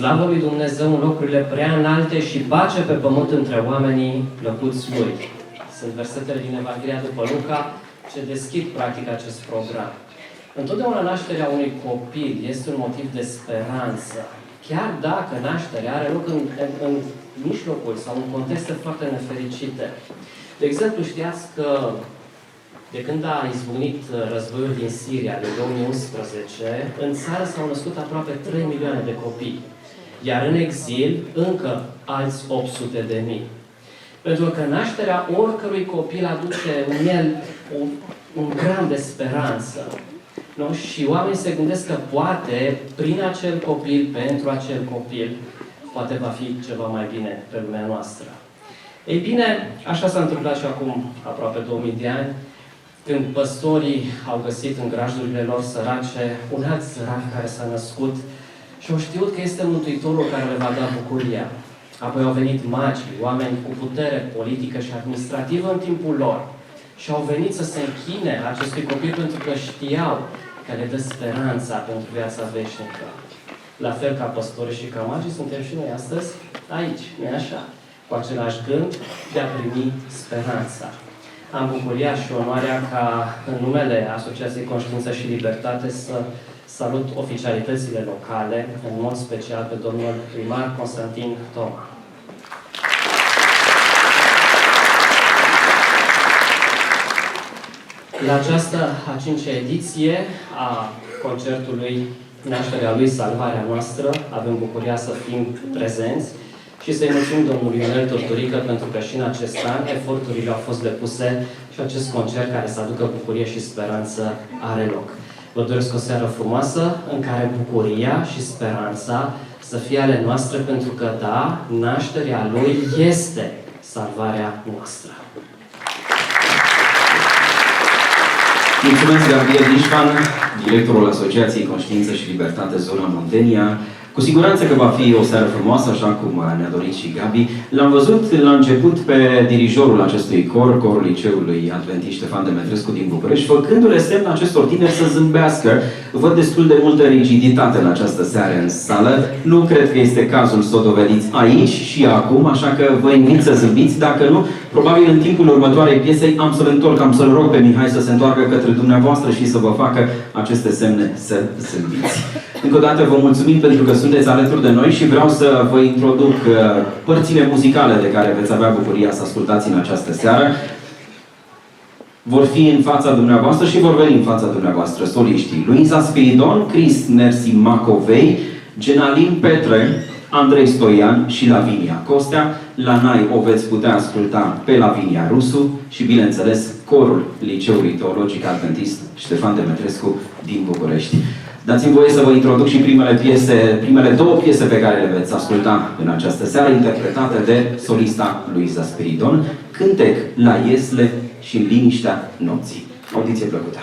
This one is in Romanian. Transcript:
Slavă lui Dumnezeu în locurile prea înalte și pace pe pământ între oamenii plăcuți Lui. Sunt versetele din Evanghelia după Luca ce deschid practic acest program. Întotdeauna nașterea unui copil este un motiv de speranță, chiar dacă nașterea are loc în mijlocul sau în contexte foarte nefericite. De exemplu, știați că de când a izbucnit războiul din Siria, în 2011, în țară s-au născut aproape 3 milioane de copii, iar în exil încă alți 800.000. Pentru că nașterea oricărui copil aduce în el un gram de speranță. Nu? Și oamenii se gândesc că poate, prin acel copil, pentru acel copil, poate va fi ceva mai bine pe lumea noastră. Ei bine, așa s-a întâmplat și acum aproape 2000 de ani, când păstorii au găsit în grajdurile lor sărace un alt sărac care s-a născut și au știut că este Mântuitorul care le va da bucuria. Apoi au venit magii, oameni cu putere politică și administrativă în timpul lor și au venit să se închine acestui copil pentru că știau că le dă speranța pentru viața veșnică. La fel ca păstorii și ca magii, suntem și noi astăzi aici, nu-i așa? Cu același gând de a primi speranța. Am bucuria și onoarea ca în numele Asociației Conștiință și Libertate să salut oficialitățile locale, în mod special pe domnul primar Constantin Toma. La această a 5-a ediție a concertului Nașterea lui, Salvarea noastră, avem bucuria să fim prezenți și să-i mulțumim domnului Ionel Tortorică pentru că și în acest an eforturile au fost depuse și acest concert care să aducă bucurie și speranță are loc. Vă doresc o seară frumoasă în care bucuria și speranța să fie ale noastre pentru că, da, nașterea Lui este salvarea noastră. Mulțumesc, Gabriel Ișvan, directorul Asociației Conștiință și Libertate Zona Muntenia. Cu siguranță că va fi o seară frumoasă, așa cum ne-a dorit și Gabi. L-am văzut la început pe dirijorul acestui cor, corul Liceului Adventist Ștefan Demetrescu din București, făcându-le semn acestor tineri să zâmbească. Văd destul de multă rigiditate în această seară în sală. Nu cred că este cazul să o dovediți aici și acum, așa că vă invit să zâmbiți. Dacă nu, probabil în timpul următoarei piesei am să-l întorc, am să-l rog pe Mihai să se întoarcă către dumneavoastră și să vă facă aceste semne să zâmbiți. Încă o dată vă mulțumim pentru că sunteți alături de noi și vreau să vă introduc părțile muzicale de care veți avea bucuria să ascultați în această seară. Vor fi în fața dumneavoastră și vor veni în fața dumneavoastră soliștii Luiza Spiridon, Chris Nersi Macovei, Genalin Petre, Andrei Stoian și Lavinia Costea. La Nai o veți putea asculta pe Lavinia Rusu și, bineînțeles, corul Liceului Teologic Adventist Ștefan Demetrescu din București. Dați-mi voie să vă introduc și primele două piese pe care le veți asculta în această seară, interpretate de solista Luiza Spiridon, Cântec la Iesle și Liniștea nopții. Audiție plăcută!